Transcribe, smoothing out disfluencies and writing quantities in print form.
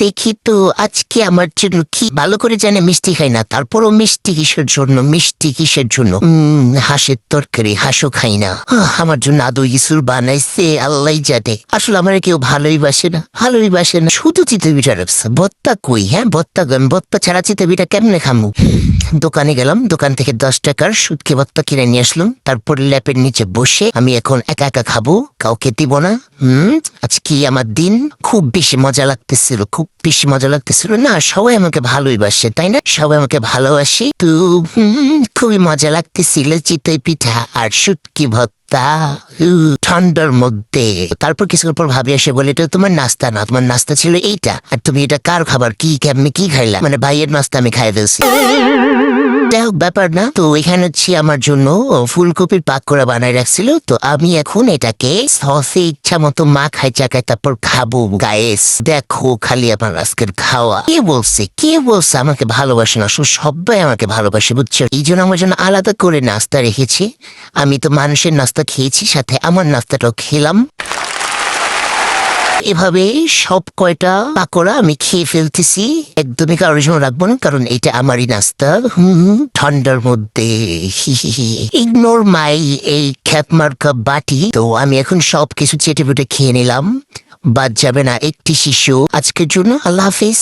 দেখি তো আজকে আমার জন্য কি ভালো করে জানে মিষ্টি খাই না, তারপরও মিষ্টি কিসের জন্য, মিষ্টি কিসের জন্য? হাঁসের তরকারি, হাঁসও খাই না। আমার জন্য আদৌ ইসুর বানাইছে আল্লাহ জানে। আসলে আমার কেউ ভালোই বাসে না, ভালোই বাসে না, শুধু চিতে পিঠা রাখছে। ভত্তা কই? হ্যাঁ ভত্তা ছাড়া চিতে পিঠা কেমনে খামু? দোকানে গেলাম, দোকান থেকে 10 টাকার শুটকি ভত্তা কিনে নিয়ে আসলাম। তারপর ল্যাপের নিচে বসে আমি এখন একা একা খাবো, কাউকে দিব না। আজকে আমার দিন খুব বেশি মজা লাগতেছিল, খুব বেশি মজা লাগতেছিল। না সবাই আমাকে ভালোই বাসে, তাই না? সবাই আমাকে ভালোবাসে তো। খুবই মজা লাগতেছিল চিতই পিঠা আর শুটকি ভত্তা ঠান্ডার মধ্যে। তারপর কিছুক্ষণ পর ভাবি এসে বলে, এটা তোমার নাস্তা না, তোমার নাস্তা ছিল এইটা, আর তুমি এটা কার খাবার? কি কেমনি কি খাইলা? মানে ভাইয়ের নাস্তা আমি খাই ফেলছি। যাই হোক ব্যাপার না। তো এখানে হচ্ছে আমার জন্য ফুলকপির পাক করে বানাই রাখছিল, তো আমি এখন এটাকে সসে ইচ্ছা মতো মাখাই চাকাই তারপর খাবো। গায়েস দেখো খালি আমার আজকের খাওয়া। কে বলছে আমাকে ভালোবাসে না? সবাই আমাকে ভালোবাসে, বুঝছো? এই জন্য আমার জন্য আলাদা করে নাস্তা রেখেছি। আমি তো মানুষের নাস্তা খেয়েছি, সাথে আমার নাস্তাটাও খেলাম। এভাবে সব কয়টা পাকোড়া আমি খেয়ে ফেলতেছি। একদমই কারোর জন্য রাখবো না, কারণ এটা আমারই নাস্তা। ঠান্ডার মধ্যে ইগনোর মাই এই খ্যাপমার্কা বাটি। তো আমি এখন সব কিছু চেটে পুটে খেয়ে নিলাম। বাদ যাবে না একটি শিশু। আজকের জন্য আল্লাহ হাফিজ।